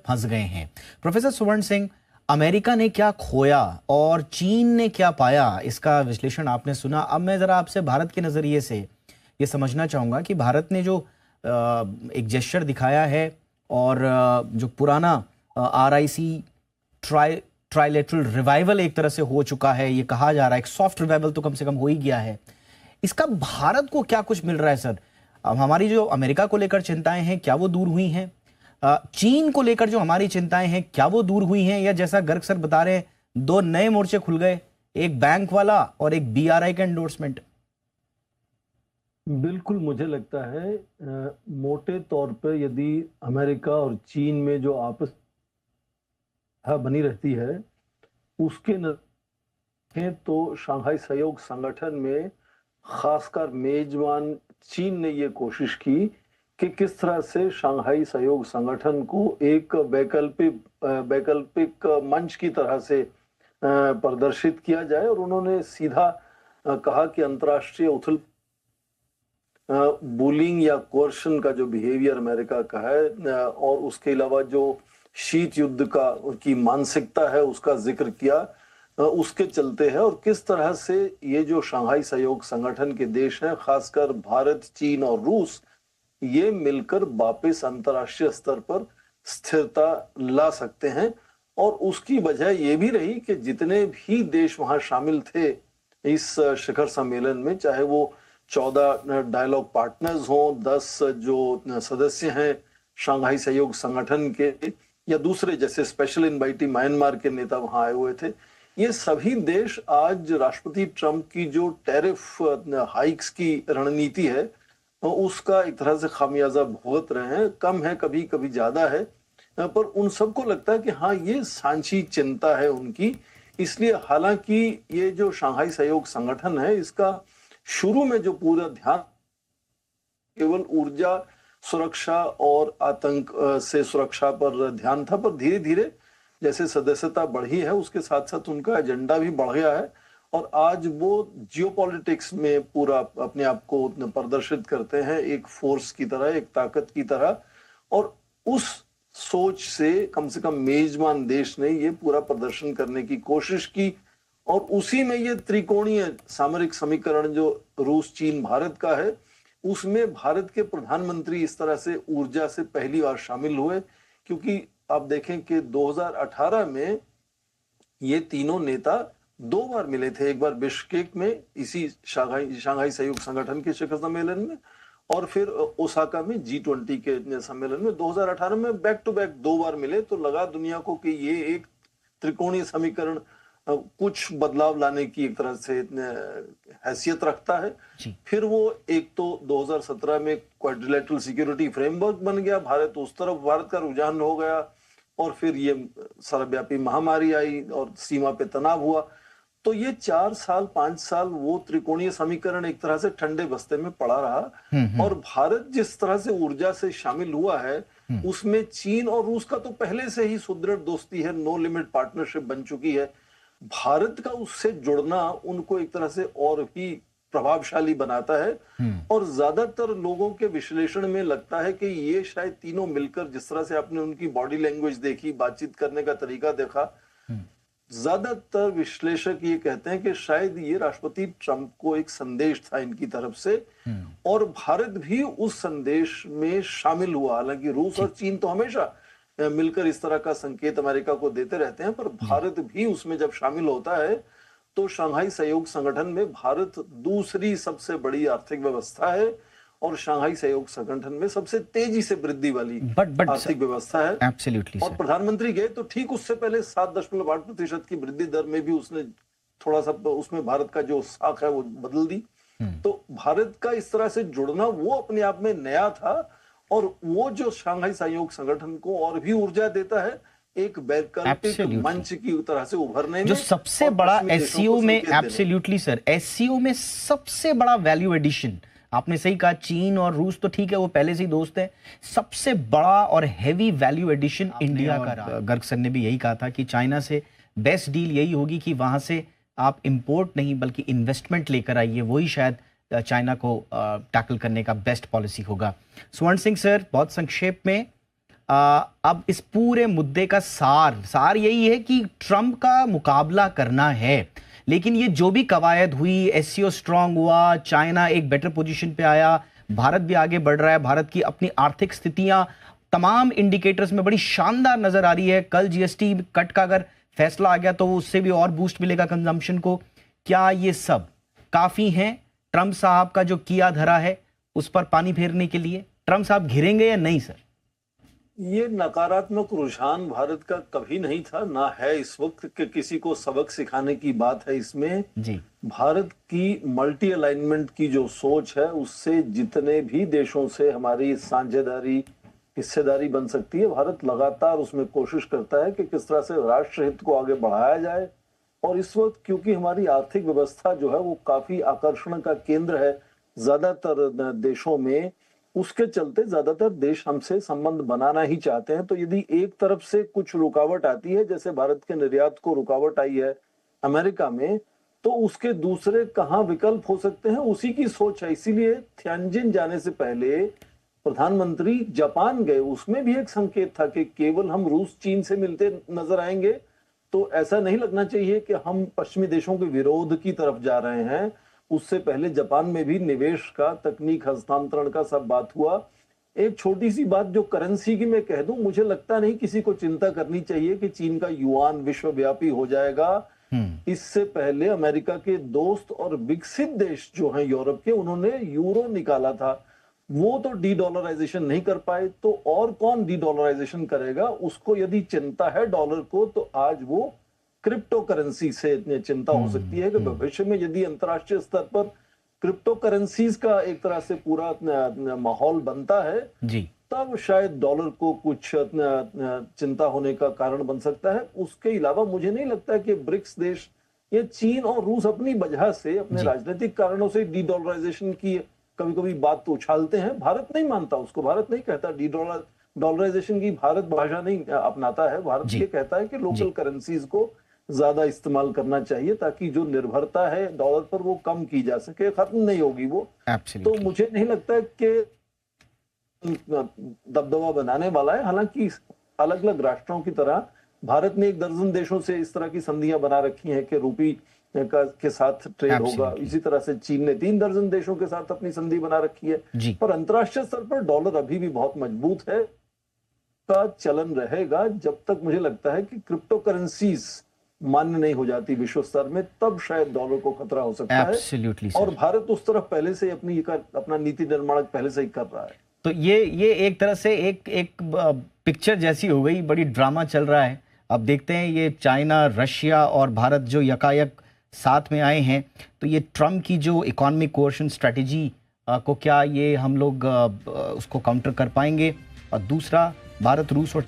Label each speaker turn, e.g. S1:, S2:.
S1: फंस गए हैं। प्रोफेसर सुवर्ण सिंह, अमेरिका ने क्या खोया और चीन ने क्या पाया, इसका विश्लेषण आपने सुना। अब मैं जरा आपसे भारत के नजरिए से ये समझना चाहूंगा कि भारत ने जो एक जेस्चर दिखाया है और जो पुराना RIC ट्राइलेटरल रिवाइवल एक तरह से हो चुका है, ये कहा जा रहा है, एक सॉफ्ट रिवाइवल तो कम से कम हो ही गया है। इसका भारत को क्या कुछ मिल रहा है सर? अब हमारी जो अमेरिका को लेकर चिंताएं हैं, क्या वो दूर हुई हैं? चीन को लेकर जो हमारी चिंताएं हैं, क्या वो दूर हुई हैं? या जैसा गर्ग सर बता रहे हैं, 2 नए मोर्चे खुल गए, एक बैंक वाला और एक BRI का एंडोर्समेंट?
S2: बिल्कुल, मुझे लगता है मोटे तौर पर यदि अमेरिका और चीन में जो आपस बनी रहती है, उसके नतीजे तो शंघाई सहयोग संगठन में खासकर मेजबान चीन ने ये कोशिश की कि किस तरह से शंघाई सहयोग संगठन को एक वैकल्पिक मंच की तरह से प्रदर्शित किया जाए। और उन्होंने सीधा कहा कि अंतर्राष्ट्रीय उथल बुलिंग या कोर्शन का जो बिहेवियर अमेरिका का है और उसके अलावा जो शीत युद्ध का की मानसिकता है उसका जिक्र किया, उसके चलते है। और किस तरह से ये जो शंघाई सहयोग संगठन के देश हैं, खासकर भारत, चीन और रूस, ये मिलकर वापस अंतर्राष्ट्रीय स्तर पर स्थिरता ला सकते हैं। और उसकी वजह ये भी रही कि जितने भी देश वहां शामिल थे इस शिखर सम्मेलन में, चाहे वो 14 डायलॉग पार्टनर्स हों, 10 जो सदस्य हैं शंघाई सहयोग संगठन के, या दूसरे जैसे स्पेशल इनवाइटी म्यांमार के नेता वहां आए हुए थे, ये सभी देश आज राष्ट्रपति ट्रंप की जो टैरिफ हाइक्स की रणनीति है उसका एक तरह से खामियाजा भुगत रहे हैं। कम है, कभी कभी ज्यादा है, पर उन सबको लगता है कि हाँ, ये सांची चिंता है उनकी। इसलिए हालांकि ये जो शंघाई सहयोग संगठन है, इसका शुरू में जो पूरा ध्यान केवल ऊर्जा सुरक्षा और आतंक से सुरक्षा पर ध्यान था, पर धीरे धीरे जैसे सदस्यता बढ़ी है उसके साथ साथ उनका एजेंडा भी बढ़ गया है। और आज वो जियोपॉलिटिक्स में पूरा अपने आप को प्रदर्शित करते हैं, एक फोर्स की तरह, एक ताकत की तरह। और उस सोच से कम मेजबान देश ने ये पूरा प्रदर्शन करने की कोशिश की। और उसी में ये त्रिकोणीय सामरिक समीकरण जो रूस, चीन, भारत का है, उसमें भारत के प्रधानमंत्री इस तरह से ऊर्जा से पहली बार शामिल हुए। क्योंकि आप देखें कि 2018 में ये तीनों नेता 2 बार मिले थे, एक बार बिश्केक में इसी शंघाई सहयोग संगठन के शिखर सम्मेलन में, और फिर ओसाका में G20 के सम्मेलन में। 2018 में बैक टू बैक 2 बार मिले, तो लगा दुनिया को कि ये एक त्रिकोणीय समीकरण कुछ बदलाव लाने की एक तरह से हैसियत रखता है। फिर वो एक तो 2017 में क्वाड्रिलेटरल सिक्योरिटी फ्रेमवर्क बन गया, भारत उस तरफ, भारत का रुझान हो गया। और फिर ये सर्वव्यापी महामारी आई और सीमा पे तनाव हुआ। तो ये 4 साल 5 साल वो त्रिकोणीय समीकरण एक तरह से ठंडे बस्ते में पड़ा रहा। और भारत जिस तरह से ऊर्जा से शामिल हुआ है, उसमें चीन और रूस का तो पहले से ही सुदृढ़ दोस्ती है, नो लिमिट पार्टनरशिप बन चुकी है। भारत का उससे जुड़ना उनको एक तरह से और भी प्रभावशाली बनाता है। और ज्यादातर लोगों के विश्लेषण में लगता है कि ये शायद तीनों मिलकर, जिस तरह से आपने उनकी बॉडी लैंग्वेज देखी, बातचीत करने का तरीका देखा, ज्यादातर विश्लेषक ये कहते हैं कि शायद ये राष्ट्रपति ट्रंप को एक संदेश था इनकी तरफ से, और भारत भी उस संदेश में शामिल हुआ। हालांकि रूस और चीन तो हमेशा मिलकर इस तरह का संकेत अमेरिका को देते रहते हैं, पर भारत भी उसमें जब शामिल होता है तो शंघाई सहयोग संगठन में भारत दूसरी सबसे बड़ी आर्थिक व्यवस्था है और शंघाई सहयोग संगठन में सबसे तेजी से वृद्धि वाली आर्थिक व्यवस्था है।
S1: Absolutely,
S2: और प्रधानमंत्री गए तो ठीक उससे पहले 7.8% की वृद्धि दर में भी उसने थोड़ा सा उसमें भारत का जो साख है वो बदल दी। तो भारत का इस तरह से जुड़ना वो अपने आप में नया था, और वो जो शंघाई सहयोग संगठन को और भी ऊर्जा देता है एक वैकल्पिक मंच की तरह से उभरने में।
S1: जो सबसे बड़ा एससीओ में, एब्सोल्युटली सर, एससीओ में सबसे बड़ा वैल्यू एडिशन, आपने सही कहा, चीन और रूस तो ठीक है वो पहले से ही दोस्त है, सबसे बड़ा और हैवी वैल्यू एडिशन इंडिया का। गर्ग सर ने भी यही कहा था कि चाइना से बेस्ट डील यही होगी कि वहां से आप इंपोर्ट नहीं बल्कि इन्वेस्टमेंट लेकर आइए, वही शायद चाइना को टैकल करने का बेस्ट पॉलिसी होगा। स्वर्ण सिंह सर, बहुत संक्षेप में अब इस पूरे मुद्दे का सार यही है कि ट्रंप का मुकाबला करना है, लेकिन ये जो भी कवायद हुई, एससीओ स्ट्रांग हुआ, चाइना एक बेटर पोजीशन पे आया, भारत भी आगे बढ़ रहा है, भारत की अपनी आर्थिक स्थितियां तमाम इंडिकेटर्स में बड़ी शानदार नजर आ रही है। कल जीएसटी कट का अगर फैसला आ गया तो उससे भी और बूस्ट मिलेगा कंजम्पशन को। क्या ये सब काफी हैं ट्रंप साहब का जो किया धरा है उस पर पानी फेरने के लिए? ट्रंप साहब घिरेंगे या नहीं सर?
S2: ये नकारात्मक रुझान भारत का कभी नहीं था, ना है इस वक्त कि किसी को सबक सिखाने की बात है इसमें।
S1: जी,
S2: भारत की मल्टी अलाइनमेंट की जो सोच है उससे जितने भी देशों से हमारी साझेदारी, हिस्सेदारी बन सकती है, भारत लगातार उसमें कोशिश करता है कि किस तरह से राष्ट्र हित को आगे बढ़ाया जाए। और इस वक्त क्योंकि हमारी आर्थिक व्यवस्था जो है वो काफी आकर्षण का केंद्र है ज्यादातर देशों में, उसके चलते ज्यादातर देश हमसे संबंध बनाना ही चाहते हैं। तो यदि एक तरफ से कुछ रुकावट आती है, जैसे भारत के निर्यात को रुकावट आई है अमेरिका में, तो उसके दूसरे कहाँ विकल्प हो सकते हैं, उसी की सोच है। इसीलिए थियानजिन जाने से पहले प्रधानमंत्री जापान गए, उसमें भी एक संकेत था कि केवल हम रूस चीन से मिलते नजर आएंगे तो ऐसा नहीं लगना चाहिए कि हम पश्चिमी देशों के विरोध की तरफ जा रहे हैं। उससे पहले जापान में भी निवेश का, तकनीक हस्तांतरण का सब बात हुआ। एक छोटी सी बात जो करेंसी की मैं कह दूं, मुझे लगता नहीं किसी को चिंता करनी चाहिए कि चीन का युआन विश्वव्यापी हो जाएगा। इससे पहले अमेरिका के दोस्त और विकसित देश जो हैं यूरोप के, उन्होंने यूरो निकाला था, वो तो डी डॉलराइजेशन नहीं कर पाए, तो और कौन डी डॉलराइजेशन करेगा? उसको यदि चिंता है डॉलर को, तो आज वो क्रिप्टो करेंसी से चिंता हो सकती है कि भविष्य में यदि अंतर्राष्ट्रीय स्तर पर क्रिप्टो करेंसीज का एक तरह से पूरा माहौल बनता है,
S1: जी,
S2: तब शायद डॉलर को कुछ चिंता होने का कारण बन सकता है। उसके अलावा मुझे नहीं लगता कि ब्रिक्स देश, ये चीन और रूस अपनी वजह से, अपने राजनीतिक कारणों से डी डॉलराइजेशन की कभी कभी बात तो उछालते हैं। भारत नहीं मानता उसको, भारत नहीं कहता डी डॉलराइजेशन की भारत भाषा नहीं अपनाता है। भारत ये कहता है कि लोकल करेंसीज को ज्यादा इस्तेमाल करना चाहिए ताकि जो निर्भरता है डॉलर पर वो कम की जा सके, खत्म नहीं होगी वो। तो मुझे नहीं लगता कि दबदबा बनाने वाला है। हालांकि अलग अलग राष्ट्रों की तरह भारत ने 1 दर्जन देशों से इस तरह की संधियां बना रखी हैं कि रूपी के साथ ट्रेड होगा। इसी तरह से चीन ने 3 दर्जन देशों के साथ अपनी संधि बना रखी है। पर अंतर्राष्ट्रीय स्तर पर डॉलर अभी भी बहुत मजबूत है, का चलन रहेगा जब तक मुझे लगता है कि क्रिप्टो करेंसीज मान्य नहीं हो जाती विश्व स्तर में, तब शायद डॉलर को खतरा हो सकता है। और भारत उस तरफ पहले से अपना नीति निर्माण पहले से ही कर रहा है।
S1: तो ये एक तरह से एक पिक्चर जैसी हो गई, बड़ी ड्रामा चल रहा है। अब देखते हैं ये चाइना, रशिया और भारत जो यकायक साथ में आए हैं, तो ये ट्रम्प की जो इकोनॉमिक कोएर्शन स्ट्रेटेजी को क्या ये हम लोग उसको काउंटर कर पाएंगे? और दूसरा, भारत, रूस और